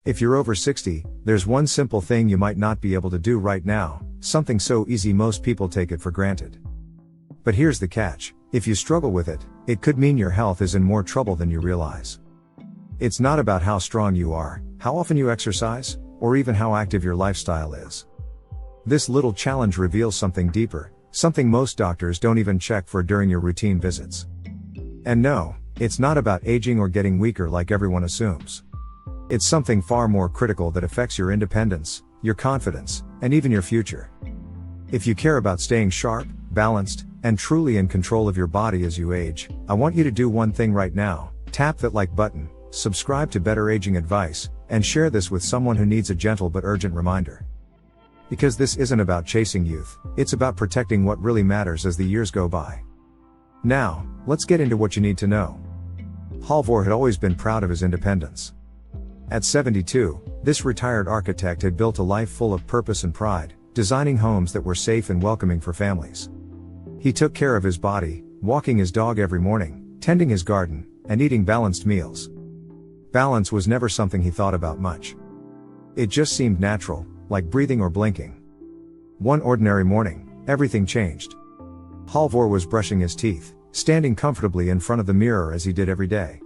If you're over 60, there's one simple thing you might not be able to do right now, something so easy most people take it for granted. But here's the catch: if you struggle with it, it could mean your health is in more trouble than you realize. It's not about how strong you are, how often you exercise, or even how active your lifestyle is. This little challenge reveals something deeper, something most doctors don't even check for during your routine visits. And no, it's not about aging or getting weaker like everyone assumes. It's something far more critical that affects your independence, your confidence, and even your future. If you care about staying sharp, balanced, and truly in control of your body as you age, I want you to do one thing right now: tap that like button, subscribe to Better Aging Advice, and share this with someone who needs a gentle but urgent reminder. Because this isn't about chasing youth, it's about protecting what really matters as the years go by. Now, let's get into what you need to know. Halvor had always been proud of his independence. At 72, this retired architect had built a life full of purpose and pride, designing homes that were safe and welcoming for families. He took care of his body, walking his dog every morning, tending his garden, and eating balanced meals. Balance was never something he thought about much. It just seemed natural, like breathing or blinking. One ordinary morning, everything changed. Halvor was brushing his teeth, standing comfortably in front of the mirror as he did every day.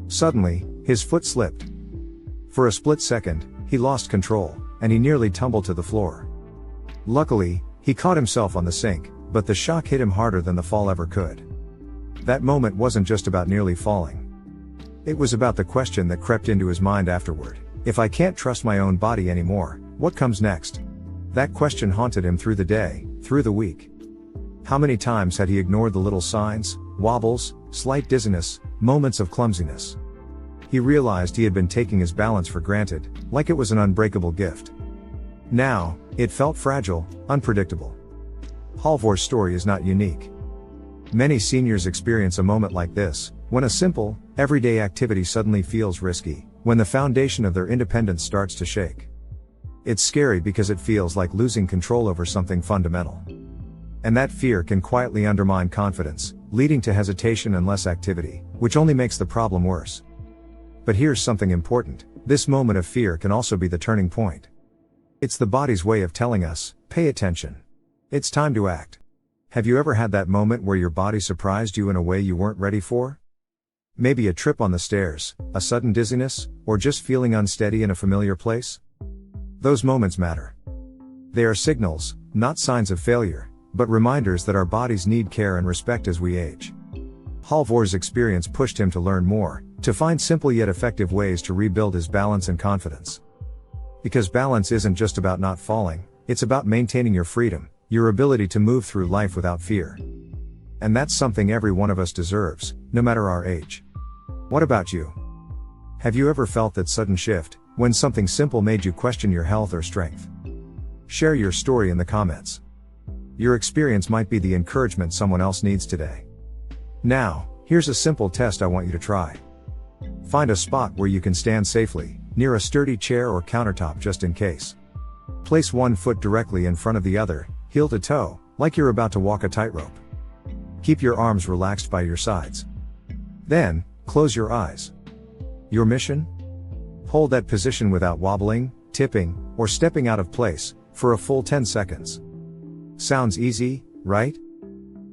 Suddenly, his foot slipped. For a split second, he lost control, and he nearly tumbled to the floor. Luckily, he caught himself on the sink, but the shock hit him harder than the fall ever could. That moment wasn't just about nearly falling. It was about the question that crept into his mind afterward: if I can't trust my own body anymore, what comes next? That question haunted him through the day, through the week. How many times had he ignored the little signs, wobbles, slight dizziness, moments of clumsiness? He realized he had been taking his balance for granted, like it was an unbreakable gift. Now, it felt fragile, unpredictable. Halvor's story is not unique. Many seniors experience a moment like this, when a simple, everyday activity suddenly feels risky, when the foundation of their independence starts to shake. It's scary because it feels like losing control over something fundamental. And that fear can quietly undermine confidence, leading to hesitation and less activity, which only makes the problem worse. But here's something important: this moment of fear can also be the turning point. It's the body's way of telling us, pay attention. It's time to act. Have you ever had that moment where your body surprised you in a way you weren't ready for? Maybe a trip on the stairs, a sudden dizziness, or just feeling unsteady in a familiar place? Those moments matter. They are signals, not signs of failure, but reminders that our bodies need care and respect as we age. Halvor's experience pushed him to learn more, to find simple yet effective ways to rebuild his balance and confidence. Because balance isn't just about not falling, it's about maintaining your freedom, your ability to move through life without fear. And that's something every one of us deserves, no matter our age. What about you? Have you ever felt that sudden shift, when something simple made you question your health or strength? Share your story in the comments. Your experience might be the encouragement someone else needs today. Now, here's a simple test I want you to try. Find a spot where you can stand safely, near a sturdy chair or countertop just in case. Place one foot directly in front of the other, heel to toe, like you're about to walk a tightrope. Keep your arms relaxed by your sides. Then, close your eyes. Your mission? Hold that position without wobbling, tipping, or stepping out of place, for a full 10 seconds. Sounds easy, right?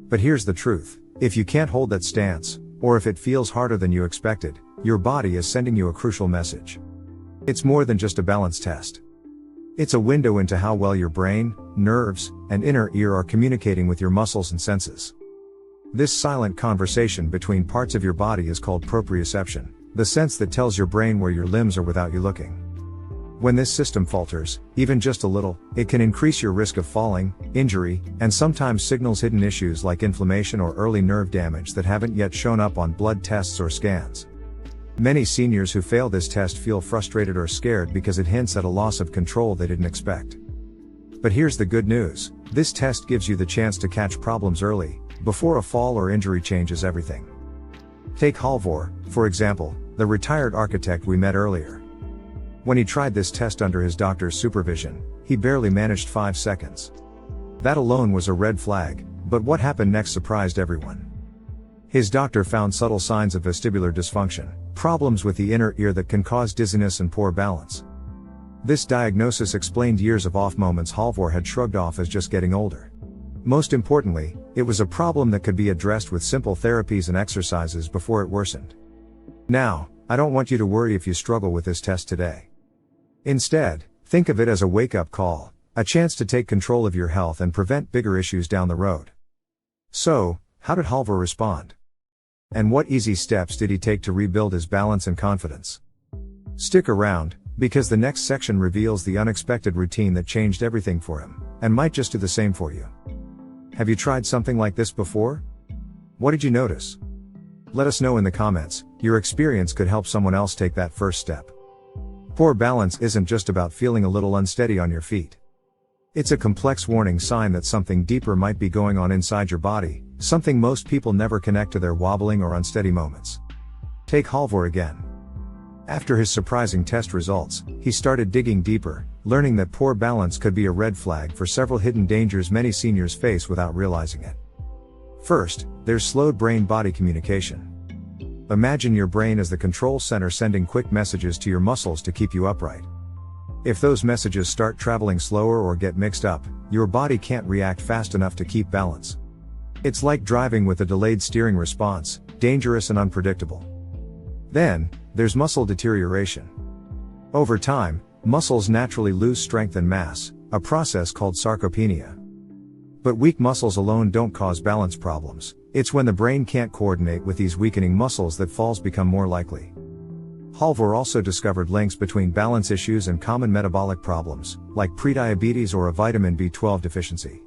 But here's the truth: if you can't hold that stance, or if it feels harder than you expected, your body is sending you a crucial message. It's more than just a balance test. It's a window into how well your brain, nerves, and inner ear are communicating with your muscles and senses. This silent conversation between parts of your body is called proprioception, the sense that tells your brain where your limbs are without you looking. When this system falters, even just a little, it can increase your risk of falling, injury, and sometimes signals hidden issues like inflammation or early nerve damage that haven't yet shown up on blood tests or scans. Many seniors who fail this test feel frustrated or scared because it hints at a loss of control they didn't expect. But here's the good news: this test gives you the chance to catch problems early, before a fall or injury changes everything. Take Halvor, for example, the retired architect we met earlier. When he tried this test under his doctor's supervision, he barely managed 5 seconds. That alone was a red flag, but what happened next surprised everyone. His doctor found subtle signs of vestibular dysfunction, problems with the inner ear that can cause dizziness and poor balance. This diagnosis explained years of off moments Halvor had shrugged off as just getting older. Most importantly, it was a problem that could be addressed with simple therapies and exercises before it worsened. Now, I don't want you to worry if you struggle with this test today. Instead, think of it as a wake-up call, a chance to take control of your health and prevent bigger issues down the road. So, how did Halvor respond? And what easy steps did he take to rebuild his balance and confidence? Stick around, because the next section reveals the unexpected routine that changed everything for him, and might just do the same for you. Have you tried something like this before? What did you notice? Let us know in the comments. Your experience could help someone else take that first step. Poor balance isn't just about feeling a little unsteady on your feet. It's a complex warning sign that something deeper might be going on inside your body, something most people never connect to their wobbling or unsteady moments. Take Halvor again. After his surprising test results, he started digging deeper, learning that poor balance could be a red flag for several hidden dangers many seniors face without realizing it. First, there's slowed brain-body communication. Imagine your brain as the control center sending quick messages to your muscles to keep you upright. If those messages start traveling slower or get mixed up, your body can't react fast enough to keep balance. It's like driving with a delayed steering response, dangerous and unpredictable. Then, there's muscle deterioration. Over time, muscles naturally lose strength and mass, a process called sarcopenia. But weak muscles alone don't cause balance problems. It's when the brain can't coordinate with these weakening muscles that falls become more likely. Halvor also discovered links between balance issues and common metabolic problems, like prediabetes or a vitamin B12 deficiency.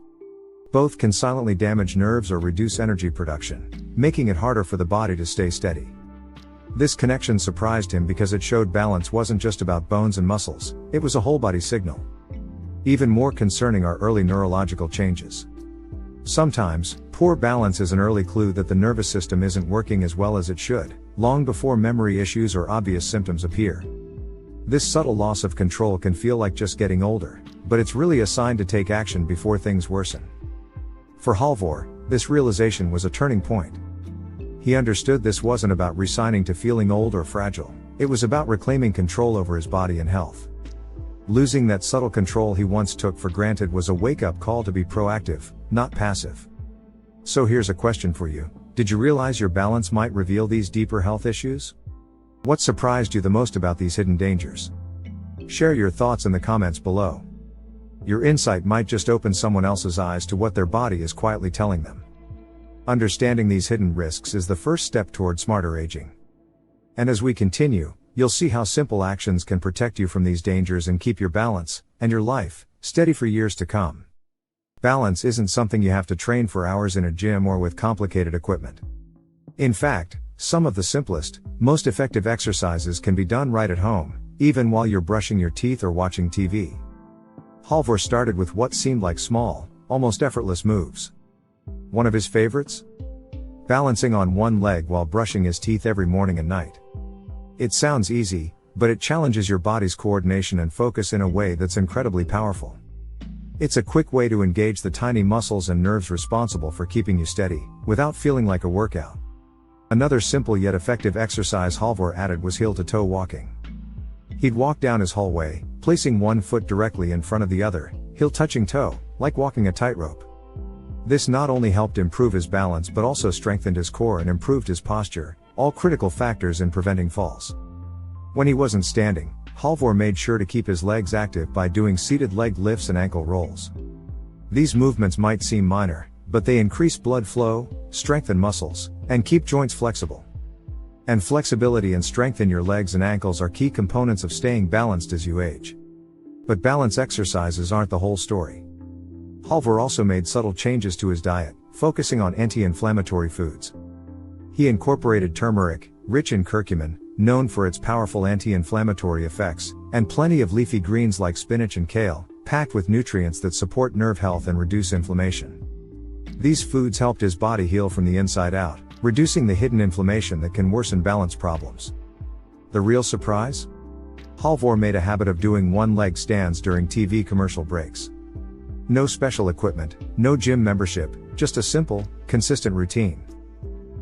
Both can silently damage nerves or reduce energy production, making it harder for the body to stay steady. This connection surprised him because it showed balance wasn't just about bones and muscles, it was a whole body signal. Even more concerning are early neurological changes. Sometimes, poor balance is an early clue that the nervous system isn't working as well as it should, long before memory issues or obvious symptoms appear. This subtle loss of control can feel like just getting older, but it's really a sign to take action before things worsen. For Halvor, this realization was a turning point. He understood this wasn't about resigning to feeling old or fragile, it was about reclaiming control over his body and health. Losing that subtle control he once took for granted was a wake-up call to be proactive, not passive. So here's a question for you. Did you realize your balance might reveal these deeper health issues? What surprised you the most about these hidden dangers? Share your thoughts in the comments below. Your insight might just open someone else's eyes to what their body is quietly telling them. Understanding these hidden risks is the first step toward smarter aging. And as we continue, you'll see how simple actions can protect you from these dangers and keep your balance, and your life, steady for years to come. Balance isn't something you have to train for hours in a gym or with complicated equipment. In fact, some of the simplest, most effective exercises can be done right at home, even while you're brushing your teeth or watching TV. Halvor started with what seemed like small, almost effortless moves. One of his favorites? Balancing on one leg while brushing his teeth every morning and night. It sounds easy, but it challenges your body's coordination and focus in a way that's incredibly powerful. It's a quick way to engage the tiny muscles and nerves responsible for keeping you steady, without feeling like a workout. Another simple yet effective exercise Halvor added was heel-to-toe walking. He'd walk down his hallway, placing one foot directly in front of the other, heel touching toe, like walking a tightrope. This not only helped improve his balance but also strengthened his core and improved his posture, all critical factors in preventing falls. When he wasn't standing, Halvor made sure to keep his legs active by doing seated leg lifts and ankle rolls. These movements might seem minor, but they increase blood flow, strengthen muscles, and keep joints flexible. And flexibility and strength in your legs and ankles are key components of staying balanced as you age. But balance exercises aren't the whole story. Halvor also made subtle changes to his diet, focusing on anti-inflammatory foods. He incorporated turmeric, rich in curcumin, known for its powerful anti-inflammatory effects, and plenty of leafy greens like spinach and kale, packed with nutrients that support nerve health and reduce inflammation. These foods helped his body heal from the inside out, reducing the hidden inflammation that can worsen balance problems. The real surprise? Halvor made a habit of doing one-leg stands during TV commercial breaks. No special equipment, no gym membership, just a simple, consistent routine.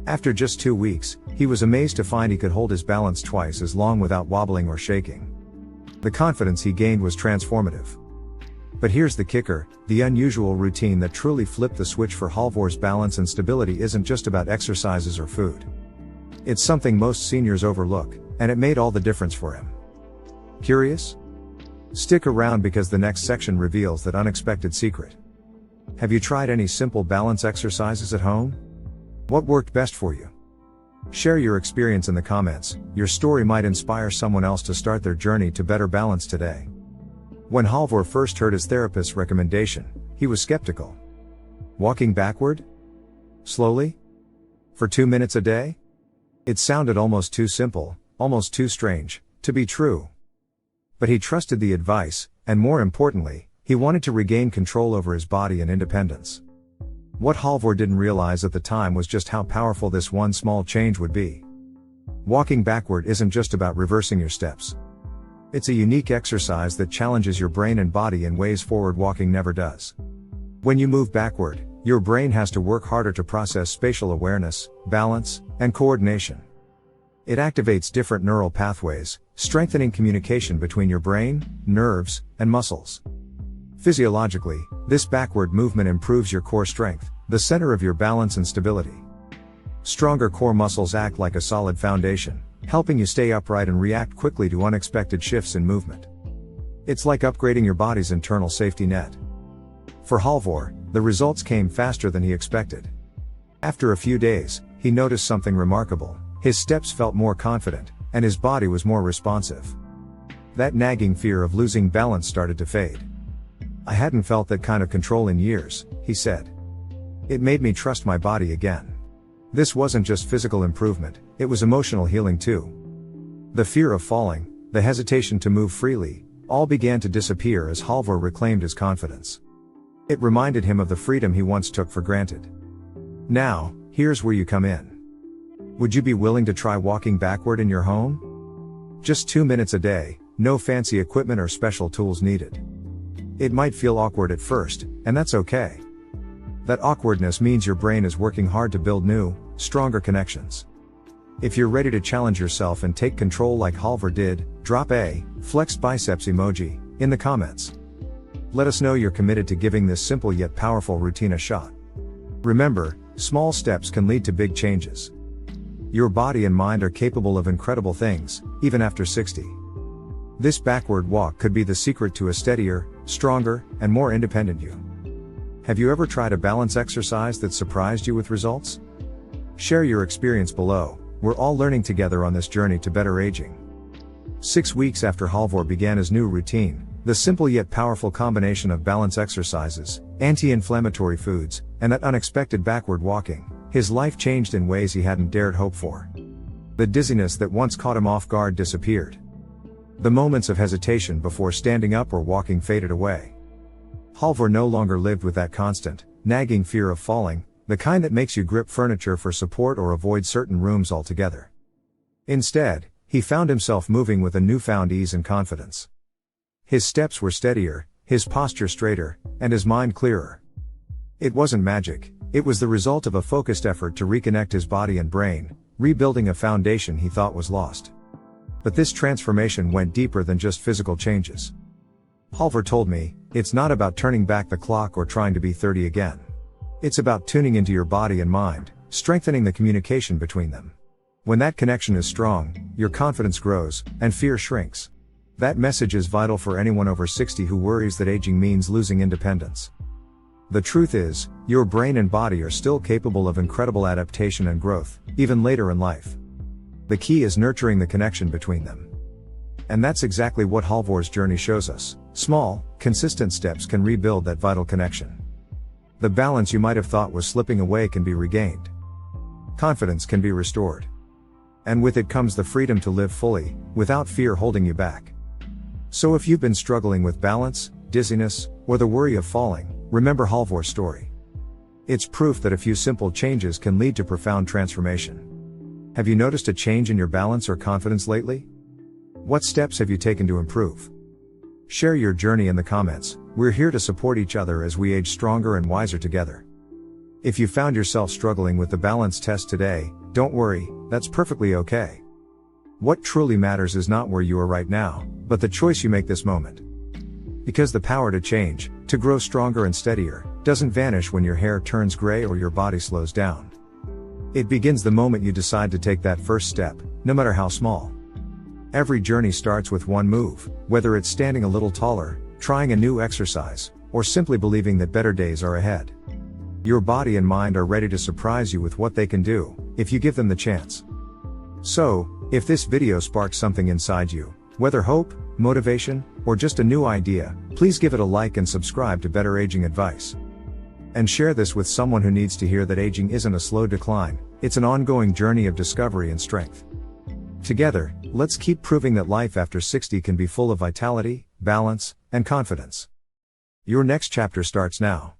After just 2 weeks, He was amazed to find he could hold his balance twice as long without wobbling or shaking. The confidence he gained was transformative. But here's the kicker, the unusual routine that truly flipped the switch for Halvor's balance and stability isn't just about exercises or food. It's something most seniors overlook, and it made all the difference for him. Curious? Stick around because the next section reveals that unexpected secret. Have you tried any simple balance exercises at home? What worked best for you? Share your experience in the comments. Your story might inspire someone else to start their journey to better balance today. When Halvor first heard his therapist's recommendation, he was skeptical. Walking backward? Slowly? For 2 minutes a day? It sounded almost too simple, almost too strange, to be true. But he trusted the advice, and more importantly, he wanted to regain control over his body and independence. What Halvor didn't realize at the time was just how powerful this one small change would be. Walking backward isn't just about reversing your steps. It's a unique exercise that challenges your brain and body in ways forward walking never does. When you move backward, your brain has to work harder to process spatial awareness, balance, and coordination. It activates different neural pathways, strengthening communication between your brain, nerves, and muscles. Physiologically, this backward movement improves your core strength, the center of your balance and stability. Stronger core muscles act like a solid foundation, helping you stay upright and react quickly to unexpected shifts in movement. It's like upgrading your body's internal safety net. For Halvor, the results came faster than he expected. After a few days, he noticed something remarkable. His steps felt more confident, and his body was more responsive. That nagging fear of losing balance started to fade. I hadn't felt that kind of control in years, he said. It made me trust my body again. This wasn't just physical improvement, it was emotional healing too. The fear of falling, the hesitation to move freely, all began to disappear as Halvor reclaimed his confidence. It reminded him of the freedom he once took for granted. Now, here's where you come in. Would you be willing to try walking backward in your home? Just 2 minutes a day, no fancy equipment or special tools needed. It might feel awkward at first, and that's okay. That awkwardness means your brain is working hard to build new, stronger connections. If you're ready to challenge yourself and take control like Halvor did, drop a flexed biceps emoji in the comments. Let us know you're committed to giving this simple yet powerful routine a shot. Remember, small steps can lead to big changes. Your body and mind are capable of incredible things, even after 60. This backward walk could be the secret to a steadier, stronger, and more independent you. Have you ever tried a balance exercise that surprised you with results? Share your experience below. We're all learning together on this journey to better aging. 6 weeks after Halvor began his new routine, the simple yet powerful combination of balance exercises, anti-inflammatory foods, and that unexpected backward walking, his life changed in ways he hadn't dared hope for. The dizziness that once caught him off guard disappeared. The moments of hesitation before standing up or walking faded away. Halvor no longer lived with that constant, nagging fear of falling, the kind that makes you grip furniture for support or avoid certain rooms altogether. Instead, he found himself moving with a newfound ease and confidence. His steps were steadier, his posture straighter, and his mind clearer. It wasn't magic, it was the result of a focused effort to reconnect his body and brain, rebuilding a foundation he thought was lost. But this transformation went deeper than just physical changes. Halvor told me, it's not about turning back the clock or trying to be 30 again. It's about tuning into your body and mind, strengthening the communication between them. When that connection is strong, your confidence grows, and fear shrinks. That message is vital for anyone over 60 who worries that aging means losing independence. The truth is, your brain and body are still capable of incredible adaptation and growth, even later in life. The key is nurturing the connection between them. And that's exactly what Halvor's journey shows us. Small, consistent steps can rebuild that vital connection. The balance you might have thought was slipping away can be regained. Confidence can be restored. And with it comes the freedom to live fully, without fear holding you back. So if you've been struggling with balance, dizziness, or the worry of falling, remember Halvor's story. It's proof that a few simple changes can lead to profound transformation. Have you noticed a change in your balance or confidence lately? What steps have you taken to improve? Share your journey in the comments. We're here to support each other as we age stronger and wiser together. If you found yourself struggling with the balance test today, don't worry, That's perfectly okay. What truly matters is not where you are right now, but the choice you make this moment. Because the power to change, to grow stronger and steadier, doesn't vanish when your hair turns gray or your body slows down. It begins the moment you decide to take that first step, no matter how small. Every journey starts with one move, whether it's standing a little taller, trying a new exercise, or simply believing that better days are ahead. Your body and mind are ready to surprise you with what they can do, if you give them the chance. So, if this video sparks something inside you, whether hope, motivation, or just a new idea, please give it a like and subscribe to Better Aging Advice. And share this with someone who needs to hear that aging isn't a slow decline, it's an ongoing journey of discovery and strength. Together, let's keep proving that life after 60 can be full of vitality, balance, and confidence. Your next chapter starts now.